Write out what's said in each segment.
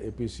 APC,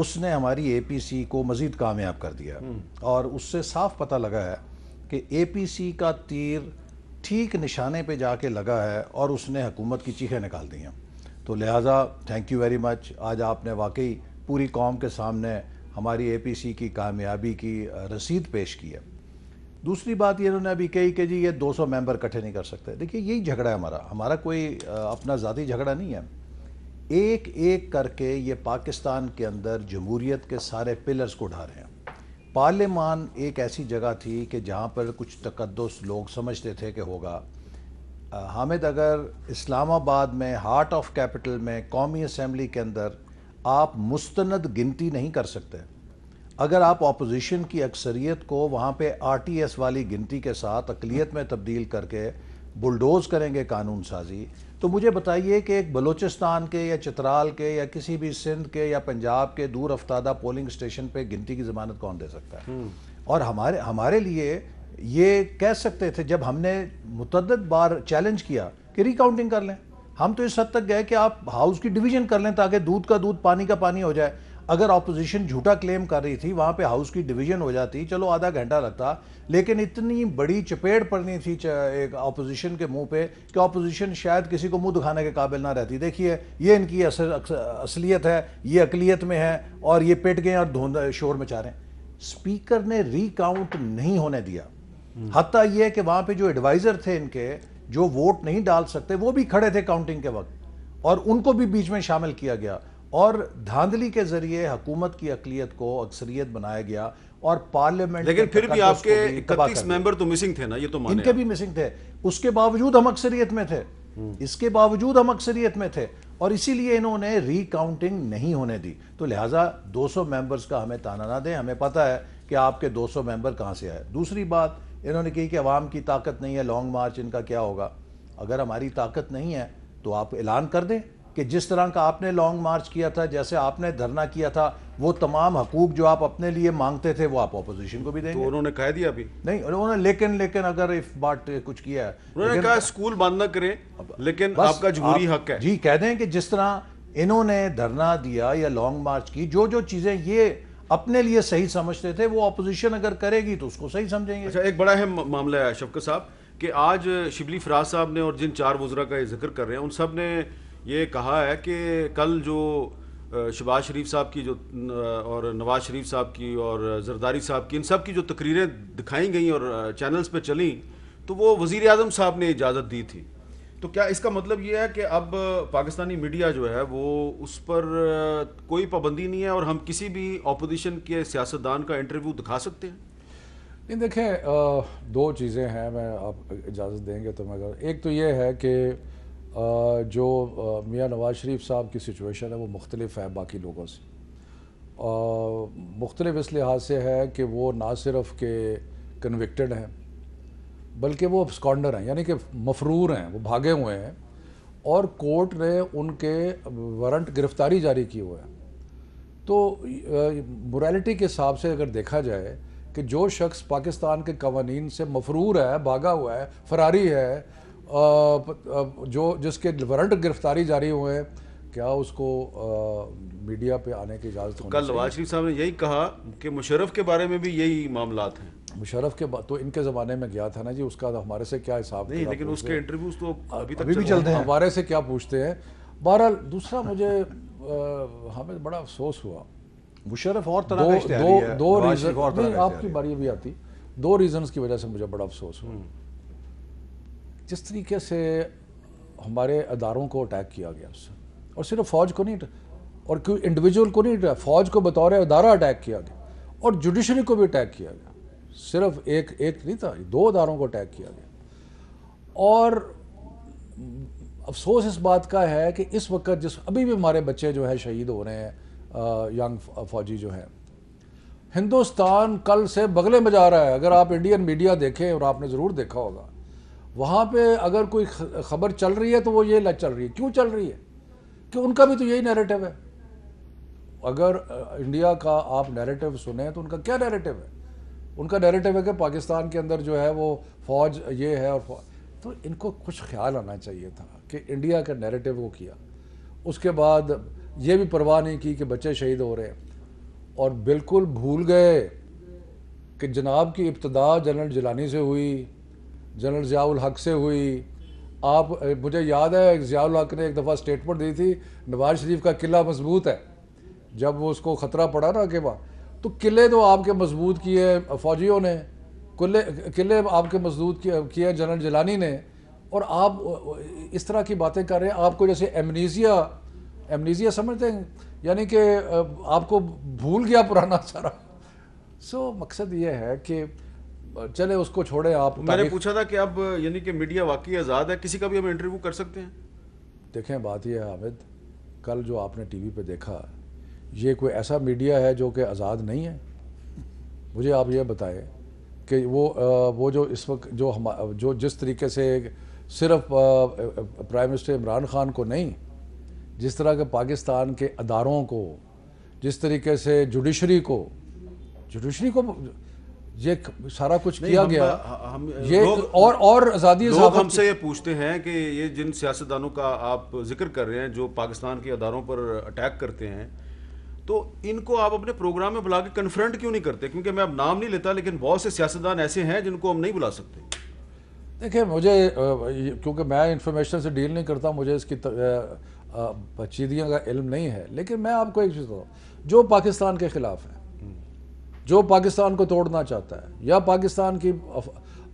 اس نے ہماری اے پی سی کو مزید کامیاب کر دیا، اور اس سے صاف پتہ لگا ہے کہ اے پی سی کا تیر ٹھیک نشانے پہ جا کے لگا ہے اور اس نے حکومت کی چیخیں نکال دی ہیں. تو لہٰذا تھینک یو ویری مچ. آج آپ نے واقعی پوری قوم کے سامنے ہماری اے پی سی کی کامیابی کی رسید پیش کی ہے. دوسری بات یہ انہوں نے ابھی کہی کہ جی یہ 200 ممبر اکٹھے نہیں کر سکتے. دیکھیے یہی جھگڑا ہے ہمارا کوئی اپنا ذاتی جھگڑا نہیں ہے. ایک ایک کر کے یہ پاکستان کے اندر جمہوریت کے سارے پلرز کو اٹھا رہے ہیں. پارلیمان ایک ایسی جگہ تھی کہ جہاں پر کچھ تقدس لوگ سمجھتے تھے کہ ہوگا. حامد، اگر اسلام آباد میں ہارٹ آف کیپٹل میں قومی اسمبلی کے اندر آپ مستند گنتی نہیں کر سکتے، اگر آپ اپوزیشن کی اکثریت کو وہاں پہ آر ٹی ایس والی گنتی کے ساتھ اقلیت میں تبدیل کر کے بلڈوز کریں گے قانون سازی، تو مجھے بتائیے کہ ایک بلوچستان کے یا چترال کے یا کسی بھی سندھ کے یا پنجاب کے دور افتادہ پولنگ اسٹیشن پہ گنتی کی ضمانت کون دے سکتا ہے؟ اور ہمارے لیے یہ کہہ سکتے تھے جب ہم نے متعدد بار چیلنج کیا کہ ری کاؤنٹنگ کر لیں. ہم تو اس حد تک گئے کہ آپ ہاؤس کی ڈویژن کر لیں تاکہ دودھ کا دودھ پانی کا پانی ہو جائے. اگر اپوزیشن جھوٹا کلیم کر رہی تھی وہاں پہ ہاؤس کی ڈویژن ہو جاتی، چلو آدھا گھنٹہ لگتا، لیکن اتنی بڑی چپیٹ پڑنی تھی ایک اپوزیشن کے منہ پہ کہ اپوزیشن شاید کسی کو منہ دکھانے کے قابل نہ رہتی. دیکھیے یہ ان کی اصلیت ہے، یہ اقلیت میں ہے اور یہ پٹ گئے اور شور مچا رہے ہیں. اسپیکر نے ری کاؤنٹ نہیں ہونے دیا. حتیٰ یہ کہ وہاں پہ جو ایڈوائزر تھے ان کے جو ووٹ نہیں ڈال سکتے وہ بھی کھڑے تھے کاؤنٹنگ کے وقت، اور ان کو بھی بیچ میں شامل کیا گیا اور دھاندلی کے ذریعے حکومت کی اقلیت کو اکثریت بنایا گیا. اور پارلیمنٹ لیکن پھر بھی آپ کے 31 ممبر تو مسنگ تھے نا، یہ تو ان کے بھی مسنگ تھے. اس کے باوجود ہم اکثریت میں تھے، اس کے باوجود ہم اکثریت میں تھے، اور اسی لیے انہوں نے ری کاؤنٹنگ نہیں ہونے دی. تو لہٰذا 200 ممبرز کا ہمیں تانا نہ دیں، ہمیں پتہ ہے کہ آپ کے 200 ممبر کہاں سے آئے. دوسری بات انہوں نے کہی کہ عوام کی طاقت نہیں ہے، لانگ مارچ ان کا کیا ہوگا. اگر ہماری طاقت نہیں ہے تو آپ اعلان کر دیں کہ جس طرح کا آپ نے لانگ مارچ کیا تھا، جیسے آپ نے دھرنا کیا تھا، وہ تمام حقوق جو آپ اپنے لیے مانگتے تھے وہ آپ اپوزیشن کو بھی دیں گے. تو انہوں نے کہہ دیا ابھی نہیں، انہوں نے لیکن اگر اس بات کچھ کیا ہے، انہوں نے کہا اسکول بند نہ کریں لیکن آپ کا جمہوری حق ہے. جی کہہ دیں کہ جس طرح انہوں نے دھرنا دیا یا لانگ مارچ کی، جو چیزیں یہ اپنے لیے صحیح سمجھتے تھے وہ اپوزیشن اگر کرے گی تو اس کو صحیح سمجھیں گے. اچھا، ایک بڑا اہم معاملہ ہے شفقت صاحب کہ آج شبلی فراز صاحب نے اور جن 4 وزراء کا یہ ذکر کر رہے ہیں ان سب نے یہ کہا ہے کہ کل جو شہباز شریف صاحب کی جو اور نواز شریف صاحب کی اور زرداری صاحب کی، ان سب کی جو تقریریں دکھائیں گئیں اور چینلز پہ چلیں تو وہ وزیر اعظم صاحب نے اجازت دی تھی. تو کیا اس کا مطلب یہ ہے کہ اب پاکستانی میڈیا جو ہے وہ اس پر کوئی پابندی نہیں ہے اور ہم کسی بھی اپوزیشن کے سیاستدان کا انٹرویو دکھا سکتے ہیں؟ نہیں، دیکھیں 2 چیزیں ہیں، میں آپ اجازت دیں گے تو میں ایک تو یہ ہے کہ جو میاں نواز شریف صاحب کی سچویشن ہے وہ مختلف ہے باقی لوگوں سے. مختلف اس لحاظ سے ہے کہ وہ نہ صرف کہ کنوکٹڈ ہیں بلکہ وہ ابسکانڈر ہیں، یعنی کہ مفرور ہیں، وہ بھاگے ہوئے ہیں اور کورٹ نے ان کے وارنٹ گرفتاری جاری کی ہوئے ہیں. تو موریلٹی کے حساب سے اگر دیکھا جائے کہ جو شخص پاکستان کے قوانین سے مفرور ہے، بھاگا ہوا ہے، فراری ہے، جس کے وارنٹ گرفتاری جاری ہوئے ہیں، کیا اس کو میڈیا پہ آنے کی اجازت ہونی کل نواز شریف صاحب نے یہی کہا کہ مشرف کے بارے میں بھی یہی معاملات ہیں. مشرف کے تو ان کے زمانے میں گیا تھا نا جی، اس کا ہمارے سے کیا حساب نہیں، لیکن اس کے انٹرویوز تو ابھی تک بھی چلتے ہیں، ہمارے سے کیا پوچھتے ہیں. بہرحال دوسرا مجھے ہمیں بڑا افسوس ہوا. مشرف اور طرح کا اشتہاری ہے، دو نواز شریف اور طرح ریزن، کا آپ کی باری بھی آتی، 2 ریزنز کی وجہ سے مجھے بڑا افسوس ہوا. جس طریقے سے ہمارے اداروں کو اٹیک کیا گیا اس سے، اور صرف فوج کو نہیں اور کوئی انڈیویجول کو نہیں، فوج کو بطور ادارہ اٹیک کیا گیا اور جوڈیشری کو بھی اٹیک کیا گیا. صرف ایک نہیں تھا، 2 اداروں کو اٹیک کیا گیا. اور افسوس اس بات کا ہے کہ اس وقت ابھی بھی ہمارے بچے جو ہے شہید ہو رہے ہیں، ینگ فوجی جو ہیں، ہندوستان کل سے بغلے میں جا رہا ہے. اگر آپ انڈین میڈیا دیکھیں، اور آپ نے ضرور دیکھا ہوگا، وہاں پہ اگر کوئی خبر چل رہی ہے تو وہ یہ چل رہی ہے. کیوں چل رہی ہے؟ کہ ان کا بھی تو یہی نیریٹو ہے. اگر انڈیا کا آپ نیریٹو سنیں تو ان کا کیا نیریٹو ہے؟ ان کا نیریٹو ہے کہ پاکستان کے اندر جو ہے وہ فوج یہ ہے اور تو ان کو کچھ خیال آنا چاہیے تھا کہ انڈیا کا نیریٹو وہ کیا. اس کے بعد یہ بھی پرواہ نہیں کی کہ بچے شہید ہو رہے ہیں. اور بالکل بھول گئے کہ جناب کی ابتدا جنرل جیلانی سے ہوئی، جنرل ضیاء الحق سے ہوئی. آپ مجھے یاد ہے ضیاء الحق نے ایک دفعہ اسٹیٹمنٹ دی تھی نواز شریف کا قلعہ مضبوط ہے، جب وہ اس کو خطرہ پڑا نا کہ تو قلعے تو آپ کے مضبوط کیے فوجیوں نے، قلعے آپ کے مضبوط کیے جنرل جیلانی نے، اور آپ اس طرح کی باتیں کر رہے ہیں. آپ کو جیسے ایمنیزیا سمجھتے ہیں، یعنی کہ آپ کو بھول گیا پرانا سارا. مقصد یہ ہے کہ چلے اس کو چھوڑیں. آپ میں نے پوچھا تھا کہ اب یعنی کہ میڈیا واقعی آزاد ہے، کسی کا بھی ہم انٹرویو کر سکتے ہیں؟ دیکھیں بات یہ ہے حامد، کل جو آپ نے ٹی وی پہ دیکھا، یہ کوئی ایسا میڈیا ہے جو کہ آزاد نہیں ہے؟ مجھے آپ یہ بتائیں کہ وہ جو اس وقت جو جس طریقے سے صرف پرائم منسٹر عمران خان کو نہیں، جس طرح کے پاکستان کے اداروں کو، جس طریقے سے جوڈیشری کو یہ سارا کچھ کیا گیا. یہ اور آزادی لوگ ہم سے یہ پوچھتے ہیں کہ یہ جن سیاستدانوں کا آپ ذکر کر رہے ہیں جو پاکستان کے اداروں پر اٹیک کرتے ہیں، تو ان کو آپ اپنے پروگرام میں بلا کے کنفرنٹ کیوں نہیں کرتے؟ کیونکہ میں اب نام نہیں لیتا، لیکن بہت سے سیاستدان ایسے ہیں جن کو ہم نہیں بلا سکتے. دیکھیں مجھے کیونکہ میں انفارمیشن سے ڈیل نہیں کرتا، مجھے اس کی پیچیدگیوں کا علم نہیں ہے، لیکن میں آپ کو ایک چیز بتاؤں، جو پاکستان کے خلاف ہے، جو پاکستان کو توڑنا چاہتا ہے، یا پاکستان کی،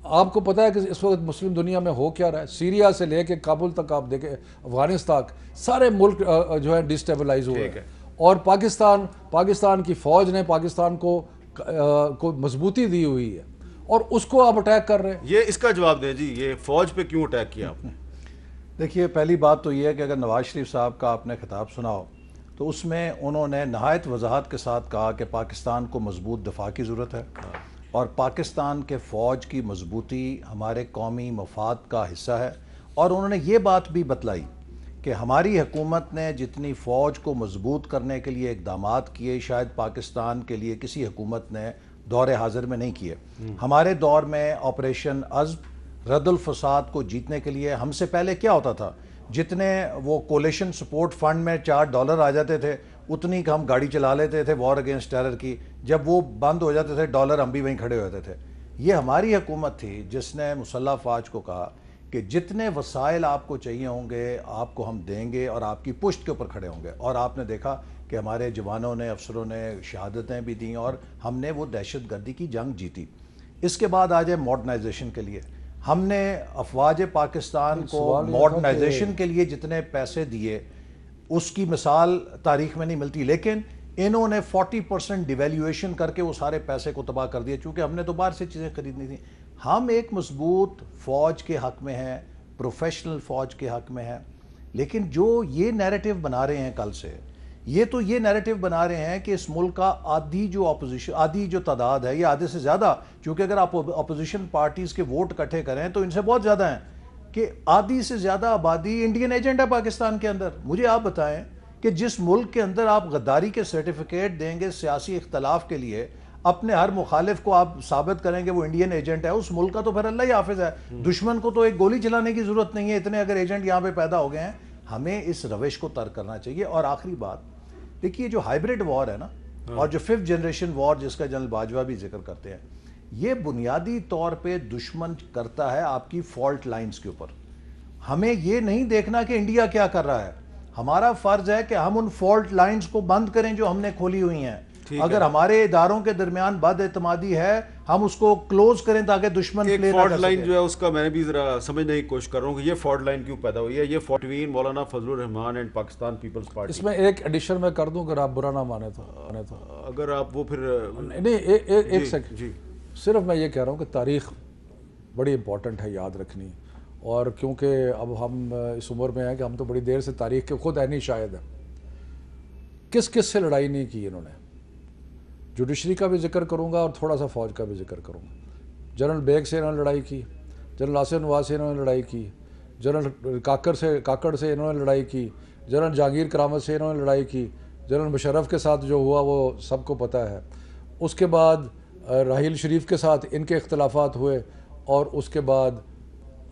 آپ کو پتہ ہے کہ اس وقت مسلم دنیا میں ہو کیا رہا ہے؟ سیریا سے لے کے کابل تک آپ دیکھیں، افغانستان سارے ملک جو ہے ڈسٹیبلائز ہوئے ہیں، اور پاکستان کی فوج نے پاکستان کو مضبوطی دی ہوئی ہے، اور اس کو آپ اٹیک کر رہے ہیں. یہ اس کا جواب دیں جی، یہ فوج پہ کیوں اٹیک کیا آپ نے؟ دیکھیے پہلی بات تو یہ ہے کہ اگر نواز شریف صاحب کا آپ نے خطاب سنا ہو تو اس میں انہوں نے نہایت وضاحت کے ساتھ کہا کہ پاکستان کو مضبوط دفاع کی ضرورت ہے، اور پاکستان کے فوج کی مضبوطی ہمارے قومی مفاد کا حصہ ہے. اور انہوں نے یہ بات بھی بتلائی کہ ہماری حکومت نے جتنی فوج کو مضبوط کرنے کے لیے اقدامات کیے، شاید پاکستان کے لیے کسی حکومت نے دور حاضر میں نہیں کیے. ہمارے دور میں آپریشن عزم، رد الفساد کو جیتنے کے لیے ہم سے پہلے کیا ہوتا تھا، جتنے وہ کولیشن سپورٹ فنڈ میں $4 آ جاتے تھے، اتنی ہم گاڑی چلا لیتے تھے وار اگینسٹ ٹیرر کی. جب وہ بند ہو جاتے تھے ڈالر ہم بھی وہیں کھڑے ہوتے تھے. یہ ہماری حکومت تھی جس نے مسلح افواج کو کہا کہ جتنے وسائل آپ کو چاہیے ہوں گے آپ کو ہم دیں گے اور آپ کی پشت کے اوپر کھڑے ہوں گے. اور آپ نے دیکھا کہ ہمارے جوانوں نے، افسروں نے شہادتیں بھی دیں اور ہم نے وہ دہشت گردی کی جنگ جیتی. اس کے بعد آ جائے ماڈرنائزیشن کے لیے، ہم نے افواج پاکستان کو ماڈرنائزیشن کے لیے جتنے پیسے دیے اس کی مثال تاریخ میں نہیں ملتی، لیکن انہوں نے 40% ڈیویلیویشن کر کے وہ سارے پیسے کو تباہ کر دیا، چونکہ ہم نے تو باہر سے چیزیں خریدنی تھیں. ہم ایک مضبوط فوج کے حق میں ہیں، پروفیشنل فوج کے حق میں ہیں، لیکن جو یہ نیریٹو بنا رہے ہیں کل سے، یہ نیریٹو بنا رہے ہیں کہ اس ملک کا آدھی جو تعداد ہے، یہ آدھے سے زیادہ، چونکہ اگر آپ اپوزیشن پارٹیز کے ووٹ اکٹھے کریں تو ان سے بہت زیادہ ہیں، کہ آدھی سے زیادہ آبادی انڈین ایجنٹ ہے پاکستان کے اندر. مجھے آپ بتائیں کہ جس ملک کے اندر آپ غداری کے سرٹیفکیٹ دیں گے سیاسی اختلاف کے لیے، اپنے ہر مخالف کو آپ ثابت کریں گے وہ انڈین ایجنٹ ہے، اس ملک کا تو پھر اللہ ہی حافظ ہے. دشمن کو تو ایک گولی چلانے کی ضرورت نہیں ہے، اتنے اگر ایجنٹ یہاں پہ پیدا ہو گئے ہیں. ہمیں اس روش کو ترک کرنا چاہیے. اور آخری بات دیکھیے، جو ہائبرڈ وار ہے نا، اور جو 5th جنریشن وار جس کا جنرل باجوہ بھی ذکر کرتے ہیں، یہ بنیادی طور پہ دشمن کرتا ہے آپ کی فالٹ لائنز کے اوپر. ہمیں یہ نہیں دیکھنا کہ انڈیا کیا کر رہا ہے، ہمارا فرض ہے کہ ہم ان فالٹ لائنز کو بند کریں جو ہم نے کھولی ہوئی ہیں. اگر ہمارے اداروں کے درمیان بد اعتمادی ہے، ہم اس کو کلوز کریں تاکہ دشمن ایک فالٹ لائن جو ہے اس کا میں نے بھی ذرا سمجھنے کی کوشش کر رہا ہوں کہ یہ فالٹ لائن کیوں پیدا ہوئی ہے. یہ between Maulana Fazal Rahman and Pakistan Peoples party. اس میں ایک ایڈیشن میں کر دوں اگر آپ برا نہ مانے تو. اگر آپ وہ پھر نہیں، ایک سیکنڈ جی، صرف میں یہ کہہ رہا ہوں کہ تاریخ بڑی امپورٹنٹ ہے یاد رکھنی. اور کیونکہ اب ہم اس عمر میں ہیں کہ ہم تو بڑی دیر سے تاریخ کے خود عینی شاہد ہیں. کس سے لڑائی نہیں کی انہوں نے. جوڈیشری کا بھی ذکر کروں گا اور تھوڑا سا فوج کا بھی ذکر کروں گا. جنرل بیگ سے انہوں نے لڑائی کی، جنرل آصف نواز سے انہوں نے لڑائی کی، جنرل کاکڑ سے انہوں نے لڑائی کی، جنرل جہانگیر کرامت سے انہوں نے لڑائی کی، جنرل مشرف کے ساتھ جو ہوا وہ سب کو پتہ ہے. اس کے بعد راحیل شریف کے ساتھ ان کے اختلافات ہوئے، اور اس کے بعد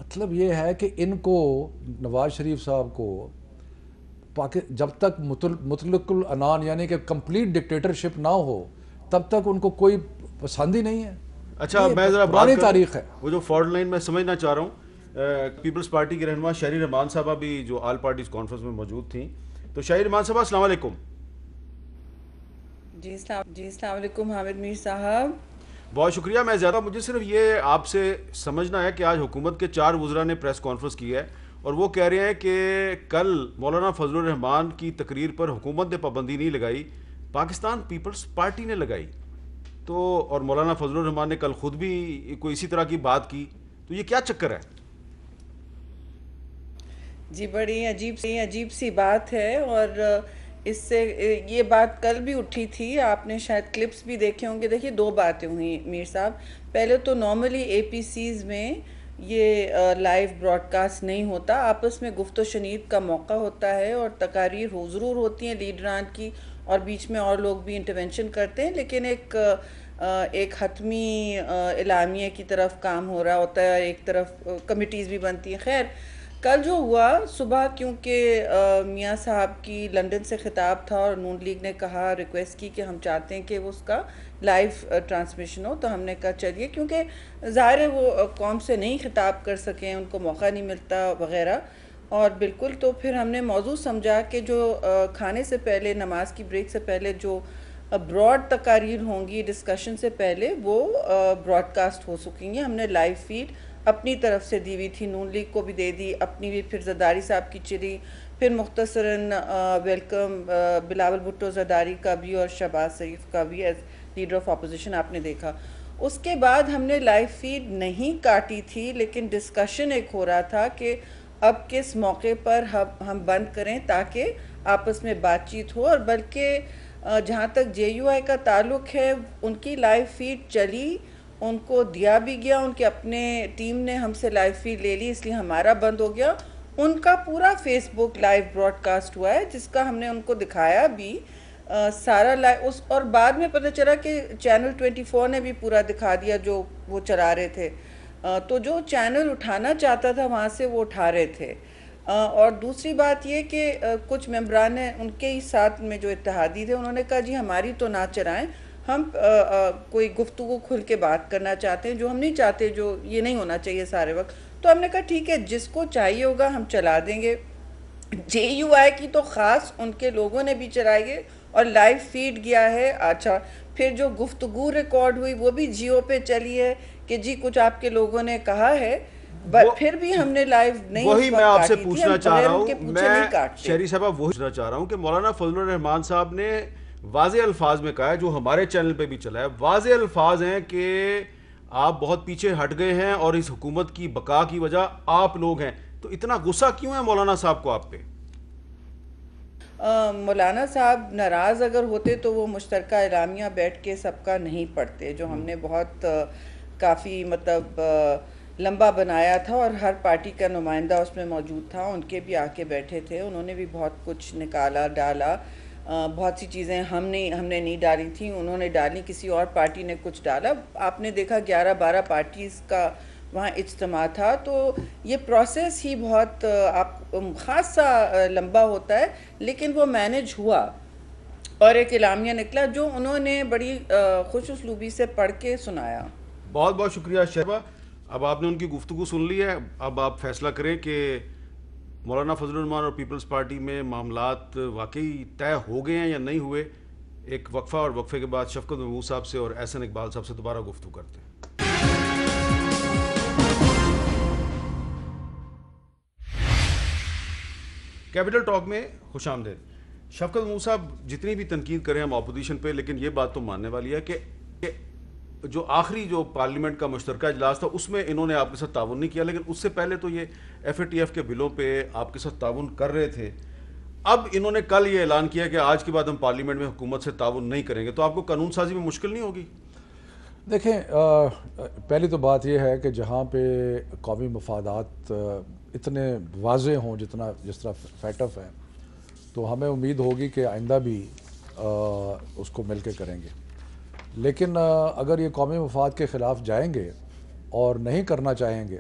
مطلب یہ ہے کہ ان کو، نواز شریف صاحب کو جب تک مطلق العنان یعنی کہ کمپلیٹ ڈکٹیٹرشپ نہ ہو تب تک ان کو کوئی پسند ہی نہیں ہے. اچھا میں ذرا پرانی تاریخ ہے. وہ جو فالٹ لائن میں سمجھنا چاہ رہا ہوں، پیپلز پارٹی کی رہنما شہری رحمان صاحبہ بھی جو آل پارٹیز کانفرنس میں موجود تھیں. تو شہری رحمان صاحبہ السلام علیکم. جی السلام علیکم حامد میر صاحب. بہت شکریہ. میں زیادہ مجھے صرف یہ آپ سے سمجھنا ہے کہ آج حکومت کے 4 وزراء نے پریس کانفرنس کی ہے اور وہ کہہ رہے ہیں کہ کل مولانا فضل الرحمان کی تقریر پر حکومت نے پابندی نہیں لگائی، پاکستان پیپلز پارٹی نے لگائی. تو اور مولانا فضل الرحمان نے کل خود بھی کوئی اسی طرح کی بات کی. تو یہ کیا چکر ہے؟ جی بڑی عجیب سی بات ہے، اور اس سے یہ بات کل بھی اٹھی تھی. آپ نے شاید کلپس بھی دیکھے ہوں گے. دیکھیے 2 باتیں ہوئیں میر صاحب. پہلے تو نارملی اے پی سیز میں یہ لائیو براڈ کاسٹ نہیں ہوتا، آپس میں گفت و شنید کا موقع ہوتا ہے اور تقاریر ضرور ہوتی ہیں لیڈران کی، اور بیچ میں اور لوگ بھی انٹرونشن کرتے ہیں، لیکن ایک حتمی اعلامیہ کی طرف کام ہو رہا ہوتا ہے، ایک طرف کمیٹیز بھی بنتی ہیں. خیر کل جو ہوا صبح، کیونکہ میاں صاحب کی لندن سے خطاب تھا اور نون لیگ نے کہا، ریکویسٹ کی کہ ہم چاہتے ہیں کہ وہ اس کا لائیو ٹرانسمیشن ہو، تو ہم نے کہا چلیے، کیونکہ ظاہر ہے وہ قوم سے نہیں خطاب کر سکیں، ان کو موقع نہیں ملتا وغیرہ. اور بالکل تو پھر ہم نے موضوع سمجھا کہ جو کھانے سے پہلے، نماز کی بریک سے پہلے جو براڈ تقاریر ہوں گی ڈسکشن سے پہلے، وہ براڈ کاسٹ ہو سکیں گی. ہم نے لائیو فیڈ اپنی طرف سے دی ہوئی تھی، نون لیگ کو بھی دے دی، اپنی بھی، پھر زرداری صاحب کی چلی، پھر مختصراً ویلکم بلاول بھٹو زرداری کا بھی اور شہباز شریف کا بھی ایز لیڈر آف اپوزیشن آپ نے دیکھا. اس کے بعد ہم نے لائیو فیڈ نہیں کاٹی تھی، لیکن ڈسکشن ایک ہو رہا تھا کہ اب کس موقع پر ہم بند کریں تاکہ آپس میں بات چیت ہو. اور بلکہ جہاں تک جے یو آئی کا تعلق ہے، ان کی لائیو فیڈ چلی، ان کو دیا بھی گیا، ان کے اپنے ٹیم نے ہم سے لائیو فیڈ لے لی، اس لیے ہمارا بند ہو گیا. ان کا پورا فیس بک لائیو براڈ کاسٹ ہوا ہے، جس کا ہم نے ان کو دکھایا بھی سارا لائیو. اور بعد میں پتہ چلا کہ چینل 24 نے بھی پورا دکھا دیا جو وہ چلا رہے تھے. تو جو چینل اٹھانا چاہتا تھا وہاں سے وہ اٹھا رہے تھے. اور دوسری بات یہ کہ کچھ ممبران نے، ان کے ہی ساتھ میں جو اتحادی تھے، انہوں نے کہا جی ہماری تو نہ چرائیں، ہم کوئی گفتگو کھل کے بات کرنا چاہتے ہیں، جو ہم نہیں چاہتے، جو یہ نہیں ہونا چاہیے سارے وقت. تو ہم نے کہا ٹھیک ہے، جس کو چاہیے ہوگا ہم چلا دیں گے. جے یو آئی کی تو خاص ان کے لوگوں نے بھی چلائی ہے اور لائیو فیڈ گیا ہے. اچھا پھر جو گفتگو ریکارڈ ہوئی وہ بھی جیو پہ چلی ہے کہ جی کچھ آپ کے لوگوں نے کہا ہے، پھر بھی ہم نے لائیو نہیں. وہی میں آپ سے پوچھنا چاہ رہا ہوں، میں شہری صاحبہ وہی پوچھنا چاہ رہا ہوں کہ مولانا فضل الرحمان صاحب نے واضح الفاظ میں کہا ہے، جو ہمارے چینل پہ بھی چلا ہے، واضح الفاظ ہیں کہ آپ بہت پیچھے ہٹ گئے ہیں اور اس حکومت کی بقا کی وجہ آپ لوگ ہیں. تو اتنا غصہ کیوں ہے مولانا صاحب کو آپ پہ؟ مولانا صاحب ناراض اگر ہوتے تو وہ مشترکہ اعلامیہ بیٹھ کے سب کا نہیں پڑھتے، جو ہم نے بہت کافی مطلب لمبا بنایا تھا اور ہر پارٹی کا نمائندہ اس میں موجود تھا. ان کے بھی آ کے بیٹھے تھے، انہوں نے بھی بہت کچھ نکالا ڈالا. بہت سی چیزیں ہم نے نہیں ڈالی تھیں، انہوں نے ڈالی، کسی اور پارٹی نے کچھ ڈالا. آپ نے دیکھا 11-12 پارٹیز کا وہاں اجتماع تھا. تو یہ پروسیس ہی بہت خاصا لمبا ہوتا ہے، لیکن وہ مینج ہوا اور ایک اعلامیہ نکلا جو انہوں نے بڑی خوش اسلوبی سے پڑھ کے سنایا. بہت بہت شکریہ شہبہ. اب آپ نے ان کی گفتگو سن لی ہے، اب آپ فیصلہ کریں کہ مولانا فضل الرحمان اور پیپلز پارٹی میں معاملات واقعی طے ہو گئے ہیں یا نہیں ہوئے. ایک وقفہ، اور وقفے کے بعد شفقت محمود صاحب سے اور احسن اقبال صاحب سے دوبارہ گفتگو کرتے ہیں. کیپٹل ٹاک میں خوش آمدید. شفقت محمود صاحب، جتنی بھی تنقید کریں ہم اپوزیشن پہ، لیکن یہ بات تو ماننے والی ہے کہ جو آخری جو پارلیمنٹ کا مشترکہ اجلاس تھا اس میں انہوں نے آپ کے ساتھ تعاون نہیں کیا، لیکن اس سے پہلے تو یہ ایف اے ٹی ایف کے بلوں پہ آپ کے ساتھ تعاون کر رہے تھے. اب انہوں نے کل یہ اعلان کیا کہ آج کے بعد ہم پارلیمنٹ میں حکومت سے تعاون نہیں کریں گے. تو آپ کو قانون سازی میں مشکل نہیں ہوگی؟ دیکھیں، پہلی تو بات یہ ہے کہ جہاں پہ قومی مفادات اتنے واضح ہوں جس طرح فیٹف ہے، تو ہمیں امید ہوگی کہ آئندہ بھی اس کو مل کے کریں گے. لیکن اگر یہ قومی مفاد کے خلاف جائیں گے اور نہیں کرنا چاہیں گے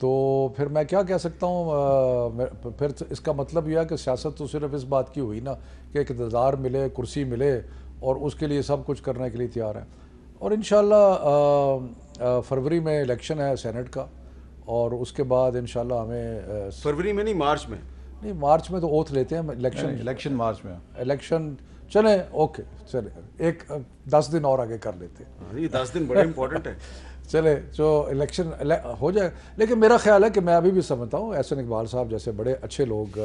تو پھر میں کیا کہہ سکتا ہوں؟ پھر اس کا مطلب یہ ہے کہ سیاست تو صرف اس بات کی ہوئی نا کہ اقتدار ملے، کرسی ملے، اور اس کے لیے سب کچھ کرنے کے لیے تیار ہیں. اور انشاءاللہ فروری میں الیکشن ہے سینٹ کا، اور اس کے بعد انشاءاللہ ہمیں فروری میں نہیں، مارچ میں. نہیں، مارچ میں تو اوتھ لیتے ہیں. الیکشن مارچ میں. الیکشن چلیں اوکے، چلیں ایک 10 دن اور آگے کر لیتے ہیں. یہ 10 دن بڑے امپورٹنٹ ہے. چلے جو الیکشن ہو جائے. لیکن میرا خیال ہے کہ میں ابھی بھی سمجھتا ہوں احسن اقبال صاحب جیسے بڑے اچھے لوگ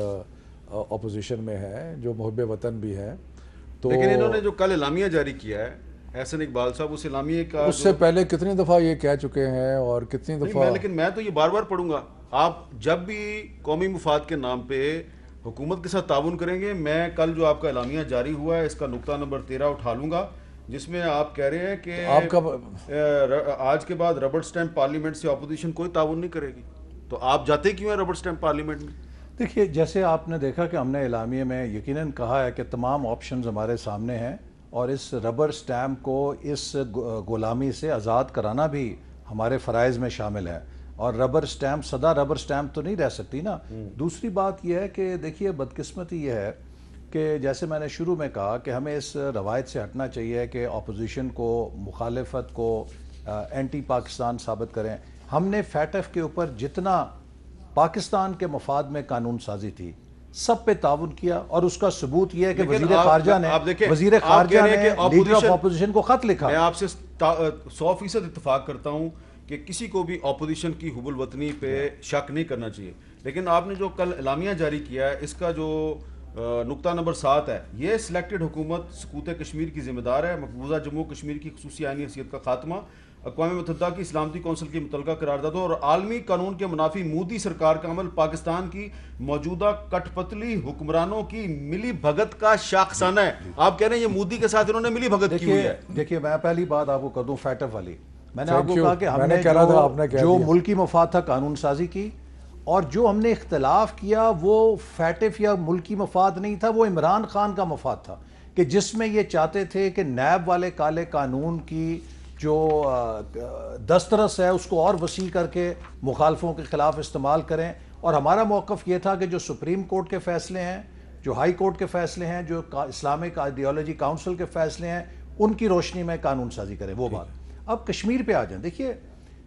اپوزیشن میں ہیں، جو محب وطن بھی ہیں. تو لیکن انہوں نے جو کل اعلامیہ جاری کیا ہے احسن اقبال صاحب، اس اعلامیہ کا اس سے پہلے کتنی دفعہ یہ کہہ چکے ہیں اور کتنی دفعہ. لیکن میں تو یہ بار بار پڑھوں گا، آپ جب بھی قومی مفاد کے نام پہ حکومت کے ساتھ تعاون کریں گے، میں کل جو آپ کا اعلامیہ جاری ہوا ہے اس کا نقطہ نمبر 13 اٹھا لوں گا، جس میں آپ کہہ رہے ہیں کہ آپ کا آج کے بعد ربڑ سٹیمپ پارلیمنٹ سے اپوزیشن کوئی تعاون نہیں کرے گی. تو آپ جاتے کیوں ہیں ربڑ سٹیمپ پارلیمنٹ میں؟ دیکھیے، جیسے آپ نے دیکھا کہ ہم نے اعلامیے میں یقیناً کہا ہے کہ تمام آپشنز ہمارے سامنے ہیں، اور اس ربر سٹیمپ کو اس غلامی سے آزاد کرانا بھی ہمارے فرائض میں شامل ہے. اور ربر سٹیمپ سدا ربر سٹیمپ تو نہیں رہ سکتی نا. دوسری بات یہ ہے کہ دیکھیے، بدقسمتی یہ ہے کہ جیسے میں نے شروع میں کہا کہ ہمیں اس روایت سے ہٹنا چاہیے کہ اپوزیشن کو، مخالفت کو اینٹی پاکستان ثابت کریں. ہم نے فیٹف کے اوپر جتنا پاکستان کے مفاد میں قانون سازی تھی سب پہ تعاون کیا، اور اس کا ثبوت یہ ہے کہ وزیر خارجہ نے لیڈر آف اپوزیشن کو خط لکھا. میں آپ سے 100% اتفاق کرتا ہوں کہ کسی کو بھی اپوزیشن کی حب الوطنی پہ شک نہیں کرنا چاہیے. لیکن آپ نے جو کل اعلامیہ جاری کیا ہے، اس کا جو نقطہ نمبر 7 ہے، یہ سلیکٹڈ حکومت سقوط کشمیر کی ذمہ دار ہے. مقبوضہ جموں کشمیر کی خصوصی آئینی حیثیت کا خاتمہ، اقوام متحدہ کی سلامتی کونسل کی متعلقہ قراردادوں اور عالمی قانون کے منافی مودی سرکار کا عمل پاکستان کی موجودہ کٹ پتلی حکمرانوں کی ملی بھگت کا شاخسانہ ہے. آپ کہہ رہے ہیں یہ مودی کے ساتھ انہوں نے ملی بھگت کی ہوئی ہے. دیکھیے، میں پہلی بات آپ کو کر دوں فیٹف والی. میں نے آپ کو کہا کہ ہم نے جو ملکی مفاد تھا قانون سازی کی، اور جو ہم نے اختلاف کیا وہ فیٹف یا ملکی مفاد نہیں تھا، وہ عمران خان کا مفاد تھا، کہ جس میں یہ چاہتے تھے کہ نیب والے کالے قانون کی جو دسترس ہے اس کو اور وسیع کر کے مخالفوں کے خلاف استعمال کریں. اور ہمارا موقف یہ تھا کہ جو سپریم کورٹ کے فیصلے ہیں، جو ہائی کورٹ کے فیصلے ہیں، جو اسلامک آئیڈیالوجی کاؤنسل کے فیصلے ہیں، ان کی روشنی میں قانون سازی کریں. وہ بات. اب کشمیر پہ آ جائیں. دیکھیے،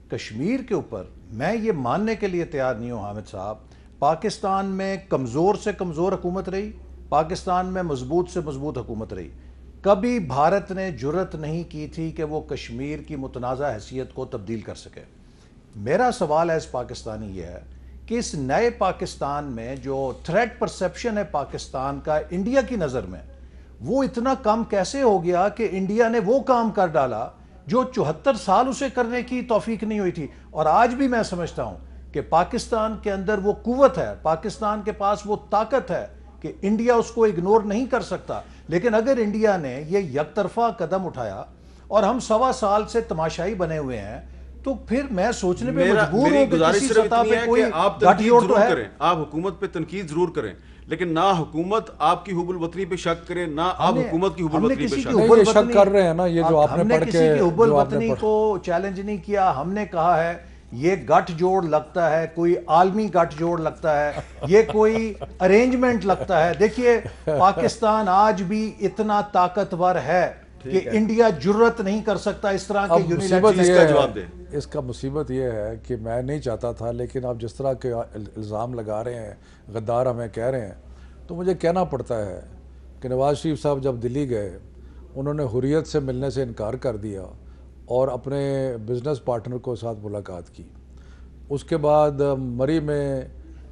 کشمیر کے اوپر میں یہ ماننے کے لیے تیار نہیں ہوں حامد صاحب، پاکستان میں کمزور سے کمزور حکومت رہی، پاکستان میں مضبوط سے مضبوط حکومت رہی. کبھی بھارت نے جرت نہیں کی تھی کہ وہ کشمیر کی متنازع حیثیت کو تبدیل کر سکے. میرا سوال ایز پاکستانی یہ ہے کہ اس نئے پاکستان میں جو تھریٹ پرسیپشن ہے پاکستان کا انڈیا کی نظر میں، وہ اتنا کم کیسے ہو گیا کہ انڈیا نے وہ کام کر ڈالا جو 74 سال اسے کرنے کی توفیق نہیں ہوئی تھی. اور آج بھی میں سمجھتا ہوں کہ پاکستان کے اندر وہ قوت ہے، پاکستان کے پاس وہ طاقت ہے کہ انڈیا اس کو اگنور نہیں کر سکتا. لیکن اگر انڈیا نے یہ یک طرفہ قدم اٹھایا اور ہم 1.25 سال سے تماشائی بنے ہوئے ہیں، تو پھر میں سوچنے پہ مجبور ہوں کہ کسی سطح پہ کوئی گٹھ جوڑ تو ہے. آپ حکومت پہ تنقید ضرور کریں، لیکن نہ حکومت آپ کی حب الوطنی پہ شک کرے، نہ آپ حکومت کی حب الوطنی پہ شک کر رہے ہیں نا. یہ جو آپ نے پڑھ کے کسی کی حب الوطنی کو چیلنج نہیں کیا. ہم نے کہا ہے یہ گٹھ جوڑ لگتا ہے، کوئی عالمی گٹھ جوڑ لگتا ہے، یہ کوئی ارینجمنٹ لگتا ہے. دیکھیے، پاکستان آج بھی اتنا طاقتور ہے کہ انڈیا جرت نہیں کر سکتا اس طرح کے یونیلیٹرل کا جواب دے. اس کا مصیبت یہ ہے کہ میں نہیں چاہتا تھا، لیکن آپ جس طرح کے الزام لگا رہے ہیں، غدار ہمیں کہہ رہے ہیں، تو مجھے کہنا پڑتا ہے کہ نواز شریف صاحب جب دلی گئے، انہوں نے حریت سے ملنے سے انکار کر دیا اور اپنے بزنس پارٹنر کو ساتھ ملاقات کی. اس کے بعد مری میں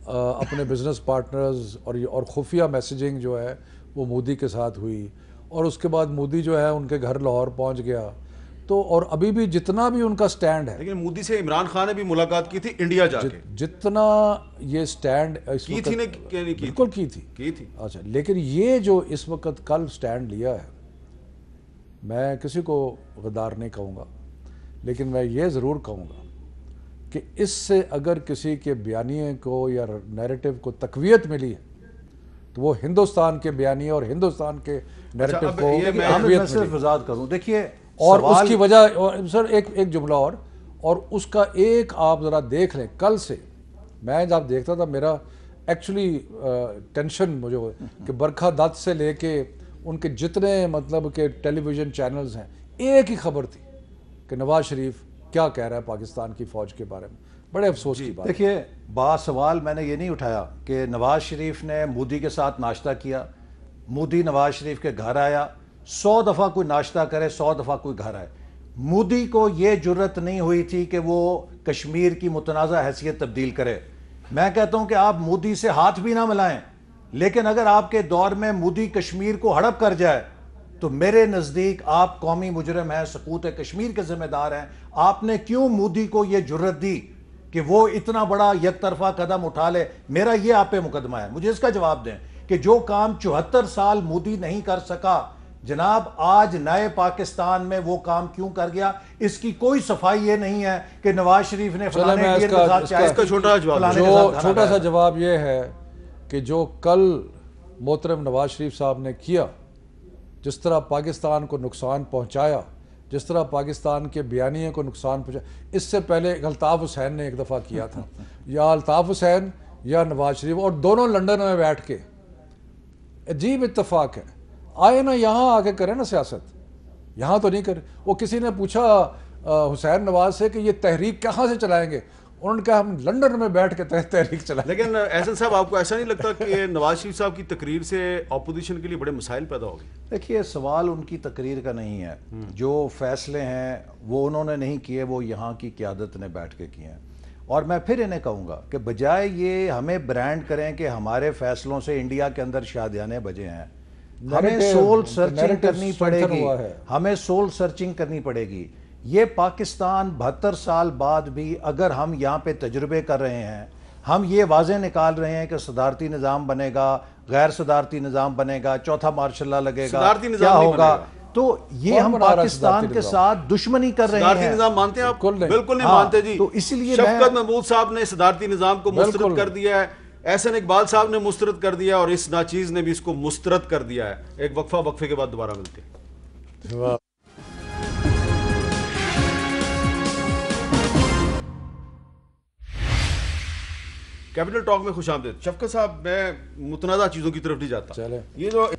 اپنے بزنس پارٹنرز اور خفیہ میسیجنگ جو ہے وہ مودی کے ساتھ ہوئی، اور اس کے بعد مودی جو ہے ان کے گھر لاہور پہنچ گیا. تو اور ابھی بھی جتنا بھی ان کا سٹینڈ ہے، لیکن مودی سے عمران خان نے بھی ملاقات کی تھی انڈیا جا کے. جتنا یہ سٹینڈ کی تھی بالکل کی تھی. اچھا، لیکن یہ جو اس وقت کل سٹینڈ لیا ہے، میں کسی کو غدار نہیں کہوں گا، لیکن میں یہ ضرور کہوں گا کہ اس سے اگر کسی کے بیانیے کو یا نیریٹو کو تقویت ملی ہے تو وہ ہندوستان کے بیانیے اور ہندوستان کے نیریٹو کو تقویت ملی. دیکھیے، اور اس کی وجہ سر ایک جملہ اور اس کا ایک آپ ذرا دیکھ لیں، کل سے میں جب دیکھتا تھا میرا ایکچولی ٹینشن مجھے کہ برکھا دت سے لے کے ان کے جتنے مطلب کہ ٹیلی ویژن چینلز ہیں، ایک ہی خبر تھی کہ نواز شریف کیا کہہ رہا ہے پاکستان کی فوج کے بارے میں. بڑے افسوس کی بات. دیکھیے، سوال میں نے یہ نہیں اٹھایا کہ نواز شریف نے مودی کے ساتھ ناشتہ کیا، مودی نواز شریف کے گھر آیا. 100 دفعہ کوئی ناشتہ کرے، 100 دفعہ کوئی گھر آئے. مودی کو یہ جرت نہیں ہوئی تھی کہ وہ کشمیر کی متنازع حیثیت تبدیل کرے. میں کہتا ہوں کہ آپ مودی سے ہاتھ بھی نہ ملائیں، لیکن اگر آپ کے دور میں مودی کشمیر کو ہڑپ کر جائے تو میرے نزدیک آپ قومی مجرم ہیں، سقوط کشمیر کے ذمہ دار ہیں. آپ نے کیوں مودی کو یہ جرت دی کہ وہ اتنا بڑا یک طرفہ قدم اٹھا لے؟ میرا یہ آپ پہ مقدمہ ہے. مجھے اس کا جواب دیں کہ جو کام 74 سال مودی نہیں کر سکا، جناب آج نئے پاکستان میں وہ کام کیوں کر گیا؟ اس کی کوئی صفائی یہ نہیں ہے کہ نواز شریف نے فلانے ڈیر کے ساتھ چائے کی، چھوٹا سا جواب یہ ہے کہ جو کل محترم نواز شریف صاحب نے کیا، جس طرح پاکستان کو نقصان پہنچایا، جس طرح پاکستان کے بیانیے کو نقصان پہنچایا، اس سے پہلے الطاف حسین نے ایک دفعہ کیا تھا، یا الطاف حسین یا نواز شریف، اور دونوں لنڈن میں بیٹھ کے. عجیب اتفاق ہے. آئے نا یہاں آ کے کریں نا سیاست، یہاں تو نہیں کرے. وہ کسی نے پوچھا حسین نواز سے کہ یہ تحریک کہاں سے چلائیں گے؟ انہوں نے کہا ہم لنڈن میں بیٹھ کے تحریک چلائیں. لیکن احسن صاحب، آپ کو ایسا نہیں لگتا کہ نواز شریف صاحب کی تقریر سے اپوزیشن کے لیے بڑے مسائل پیدا ہو گئے؟ دیکھیے، سوال ان کی تقریر کا نہیں ہے. جو فیصلے ہیں وہ انہوں نے نہیں کیے، وہ یہاں کی قیادت نے بیٹھ کے کیے ہیں. اور میں پھر انہیں کہوں گا کہ بجائے یہ ہمیں برانڈ کریں کہ ہمارے فیصلوں سے انڈیا کے اندر شادیانے بجے ہیں، ہمیں سول سرچنگ کرنی پڑے گی. ہمیں سول سرچنگ کرنی پڑے گی. یہ پاکستان 72 سال بعد بھی اگر ہم یہاں پہ تجربے کر رہے ہیں، ہم یہ واضح نکال رہے ہیں کہ صدارتی نظام بنے گا، غیر صدارتی نظام بنے گا، چوتھا مارشل لا لگے گا، کیا ہوگا، تو یہ ہم پاکستان کے ساتھ دشمنی کر رہے ہیں. صدارتی نظام مانتے ہیں آپ؟ بالکل نہیں مانتے جی. تو اسی لیے شفقت محمود صاحب نے صدارتی نظام کو مسترد کر دیا ہے، احسن اقبال صاحب نے مسترد کر دیا، اور اس ناچیز نے بھی اس کو مسترد کر دیا ہے. ایک وقفے کے بعد دوبارہ ملتے ہیں. کیپٹل ٹاک میں خوش آمدید. شفقت صاحب، میں متنازع چیزوں کی طرف نہیں جاتا.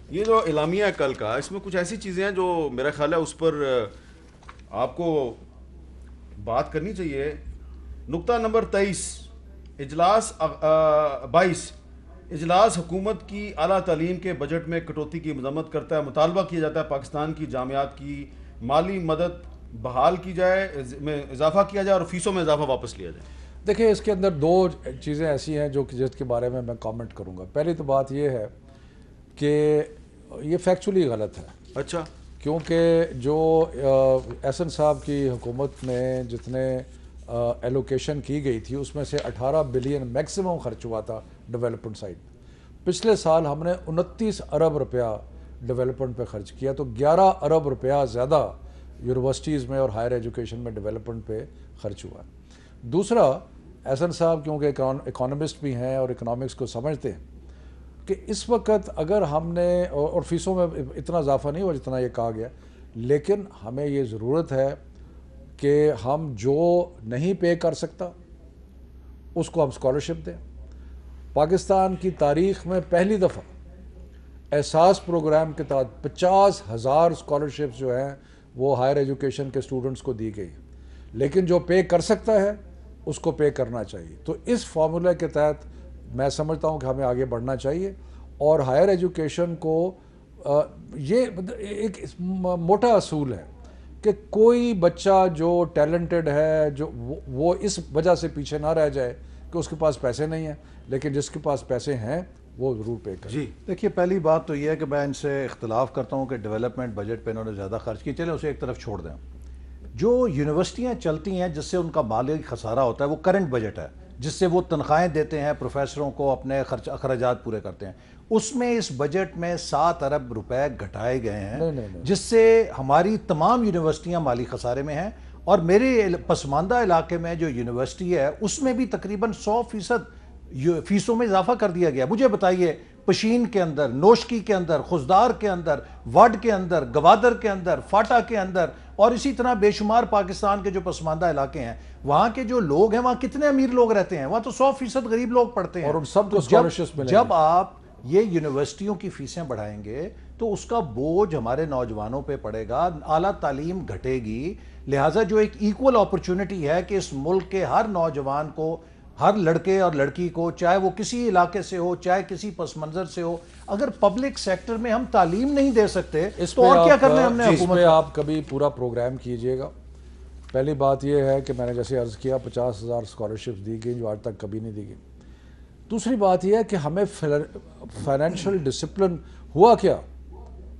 یہ جو اعلامیہ ہے کل کا، اس میں کچھ ایسی چیزیں ہیں جو میرا خیال ہے اس پر آپ کو بات کرنی چاہیے. نقطہ نمبر 23، اجلاس 22، اجلاس حکومت کی اعلیٰ تعلیم کے بجٹ میں کٹوتی کی مذمت کرتا ہے. مطالبہ کیا جاتا ہے پاکستان کی جامعات کی مالی مدد بحال کی جائے، میں اضافہ کیا جائے اور فیسوں میں اضافہ واپس لیا جائے. دیکھیں، اس کے اندر دو چیزیں ایسی ہیں جس کے بارے میں کامنٹ کروں گا. پہلی تو بات یہ ہے کہ یہ فیکچولی غلط ہے. اچھا. کیونکہ جو احسن صاحب کی حکومت میں جتنے ایلوکیشن کی گئی تھی، اس میں سے 18 بلین میکسیمم خرچ ہوا تھا ڈیولپمنٹ سائڈ. پچھلے سال ہم نے 29 ارب روپیہ ڈیولپمنٹ پہ خرچ کیا، تو 11 ارب روپیہ زیادہ یونیورسٹیز میں اور ہائر ایجوکیشن میں ڈیولپمنٹ پہ خرچ ہوا. دوسرا، احسن صاحب کیونکہ اکانومسٹ بھی ہیں اور اکنامکس کو سمجھتے ہیں کہ اس وقت اگر ہم نے، اور فیسوں میں اتنا اضافہ نہیں ہوا جتنا یہ کہا گیا، لیکن ہمیں یہ ضرورت ہے کہ ہم جو نہیں پے کر سکتا اس کو ہم اسکالرشپ دیں. پاکستان کی تاریخ میں پہلی دفعہ احساس پروگرام کے تحت 50,000 اسکالرشپس جو ہیں وہ ہائر ایجوکیشن کے اسٹوڈنٹس کو دی گئی. لیکن جو پے کر سکتا ہے اس کو پے کرنا چاہیے. تو اس فارمولے کے تحت میں سمجھتا ہوں کہ ہمیں آگے بڑھنا چاہیے. اور ہائر ایجوکیشن کو یہ ایک موٹا اصول ہے کہ کوئی بچہ جو ٹیلنٹڈ ہے، جو وہ اس وجہ سے پیچھے نہ رہ جائے کہ اس کے پاس پیسے نہیں ہیں، لیکن جس کے پاس پیسے ہیں وہ ضرور پے کرے. جی دیکھیے، پہلی بات تو یہ ہے کہ میں ان سے اختلاف کرتا ہوں کہ ڈیولپمنٹ بجٹ پہ انہوں نے زیادہ خرچ کی. چلیں اسے ایک طرف چھوڑ دیں. جو یونیورسٹیاں چلتی ہیں جس سے ان کا مالی خسارہ ہوتا ہے وہ کرنٹ بجٹ ہے، جس سے وہ تنخواہیں دیتے ہیں پروفیسروں کو، اپنے اخراجات پورے کرتے ہیں. اس میں اس بجٹ میں 7 ارب روپے گھٹائے گئے ہیں، جس سے ہماری تمام یونیورسٹیاں مالی خسارے میں ہیں. اور میرے پسماندہ علاقے میں جو یونیورسٹی ہے اس میں بھی تقریباً 100% فیسوں میں اضافہ کر دیا گیا. مجھے بتائیے، پشین کے اندر، نوشکی کے اندر، خزدار کے اندر، وڈ کے اندر، گوادر کے اندر، فاٹا کے اندر اور اسی طرح بے شمار پاکستان کے جو پسماندہ علاقے ہیں وہاں کے جو لوگ ہیں وہاں کتنے امیر لوگ رہتے ہیں, وہاں تو 100% غریب لوگ پڑھتے ہیں, اور ان سب کو تو scholarships ملیں گے. جب آپ یہ یونیورسٹیوں کی فیسیں بڑھائیں گے تو اس کا بوجھ ہمارے نوجوانوں پہ پڑے گا, اعلیٰ تعلیم گھٹے گی. لہٰذا جو ایک ایکول اپرچونٹی ہے کہ اس ملک کے ہر نوجوان کو, ہر لڑکے اور لڑکی کو, چاہے وہ کسی علاقے سے ہو چاہے کسی پس منظر سے ہو, اگر پبلک سیکٹر میں ہم تعلیم نہیں دے سکتے تو اور کیا کرنا ہے ہم نے اس حکومت. پہ آپ کبھی پورا پروگرام کیجئے گا. پہلی بات یہ ہے کہ میں نے جیسے عرض کیا 50,000 اسکالرشپس دی گئی جو آج تک کبھی نہیں دی گئی. دوسری بات یہ ہے کہ ہمیں فائنینشیل ڈسپلن ہوا کیا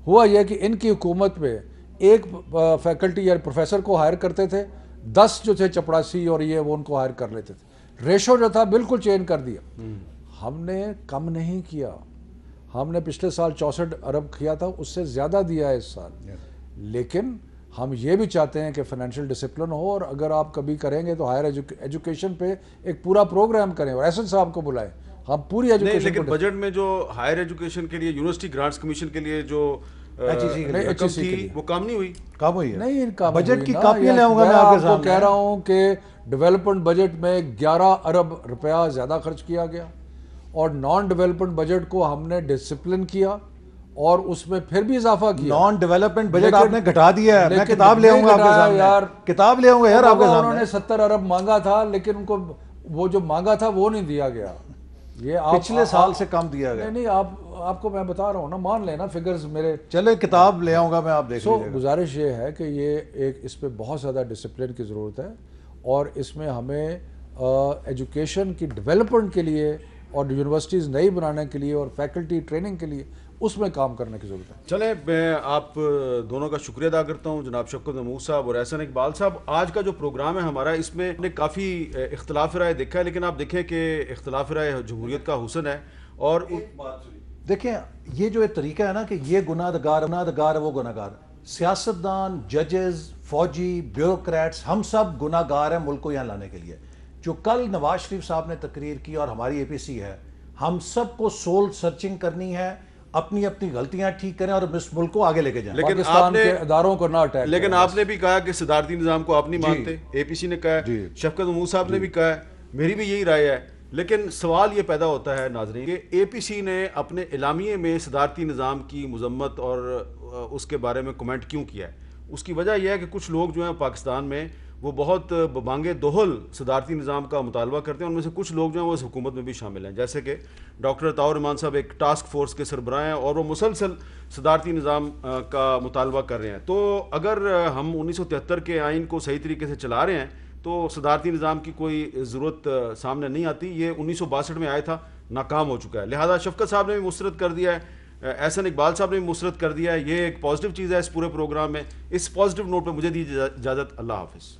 ہوا یہ کہ ان کی حکومت میں ایک فیکلٹی یا پروفیسر کو ہائر کرتے تھے, 10 جو تھے چپڑاسی اور یہ وہ ان کو ہائر کر لیتے تھے. ریشو جو تھا بالکل چینج کر دیا. ہم نے کم نہیں کیا, ہم نے پچھلے سال 64 ارب کیا تھا, اس سے زیادہ دیا ہے اس سال. لیکن ہم یہ بھی چاہتے ہیں کہ فائنینشیل ڈسپلن ہو, اور اگر آپ کبھی کریں گے تو ہائر ایجوکیشن پہ ایک پورا پروگرام کریں اور ایسن صاحب کو بلائیں, ہم پوری ایجوکیشن. لیکن بجٹ میں جو ہائر ایجوکیشن کے لیے یونیورسٹی گرانٹس کمیشن کے لیے جو رقم تھی وہ کام نہیں ہوئی. کام ہوئی ہے نہیں, بجٹ کی کاپیاں لے آؤں گا میں آپ کے سامنے. کہہ رہا ہوں کہ ڈیولپمنٹ بجٹ میں 11 ارب روپیہ زیادہ خرچ کیا گیا, اور نان ڈیولپمنٹ بجٹ کو ہم نے ڈسپلن کیا اور اس میں پھر بھی اضافہ کیا. نان ڈیولپمنٹ بجٹ آپ نے گھٹا دیا ہے. میں کتاب لے آؤں گا آپ کے سامنے یار, کتاب لے آؤں گا یار آپ کے سامنے. انہوں نے 70 ارب مانگا تھا لیکن ان کو وہ جو مانگا تھا وہ نہیں دیا گیا. یہ پچھلے سال سے کم دیا گیا. نہیں, آپ کو میں بتا رہا ہوں نا, مان لینا فگرز میرے. چلے کتاب لے آؤں گا میں, آپ دیکھ لیجیے گا. گزارش یہ ہے کہ یہ ایک اس پہ بہت زیادہ ڈسپلن کی ضرورت ہے, اور اس میں ہمیں ایجوکیشن کی ڈیولپمنٹ کے لیے اور یونیورسٹیز نئی بنانے کے لیے اور فیکلٹی ٹریننگ کے لیے اس میں کام کرنے کی ضرورت ہے. چلیں, میں آپ دونوں کا شکریہ ادا کرتا ہوں, جناب شفقت محمود صاحب اور احسن اقبال صاحب. آج کا جو پروگرام ہے ہمارا, اس میں نے کافی اختلاف رائے دیکھا ہے, لیکن آپ دیکھیں کہ اختلاف رائے جمہوریت کا حسن ہے. اور دیکھیں یہ جو ایک طریقہ ہے نا کہ یہ گناہ گار ہے وہ گناہ گار, سیاستدان, ججز, فوجی, بیوروکریٹس, ہم سب گناہ گار ہیں ملک کو یہاں لانے کے لیے. جو کل نواز شریف صاحب نے تقریر کی اور ہماری APC ہے, ہم سب کو سول سرچنگ کرنی ہے, اپنی اپنی غلطیاں ٹھیک کریں اور اس ملک کو آگے لے کے جائیں. لیکن پاکستان کے اداروں کو نہ اٹیک. لیکن آپ نے بھی کہا کہ صدارتی نظام کو آپ نہیں مانتے, APC نے کہا ہے, شفقت محمود صاحب نے بھی کہا ہے, میری بھی یہی رائے ہے. لیکن سوال یہ پیدا ہوتا ہے ناظرین کہ APC نے اپنے اعلامیے میں صدارتی نظام کی مذمت اور اس کے بارے میں کمنٹ کیوں کیا ہے. اس کی وجہ یہ ہے کہ کچھ لوگ جو ہیں پاکستان میں وہ بہت بانگے دہل صدارتی نظام کا مطالبہ کرتے ہیں. ان میں سے کچھ لوگ جو ہیں وہ اس حکومت میں بھی شامل ہیں, جیسے کہ ڈاکٹر عطاء الرحمان صاحب ایک ٹاسک فورس کے سربراہ ہیں اور وہ مسلسل صدارتی نظام کا مطالبہ کر رہے ہیں. تو اگر ہم 1973 کے آئین کو صحیح طریقے سے چلا رہے ہیں تو صدارتی نظام کی کوئی ضرورت سامنے نہیں آتی. یہ 1962 میں آیا تھا, ناکام ہو چکا ہے. لہذا شفقت صاحب نے بھی مسترد کر دیا ہے, احسن اقبال صاحب نے بھی مسترد کر دیا ہے. یہ ایک پازیٹیو چیز ہے اس پورے پروگرام میں. اس پازیٹیو نوٹ پہ مجھے دی اجازت. اللہ حافظ.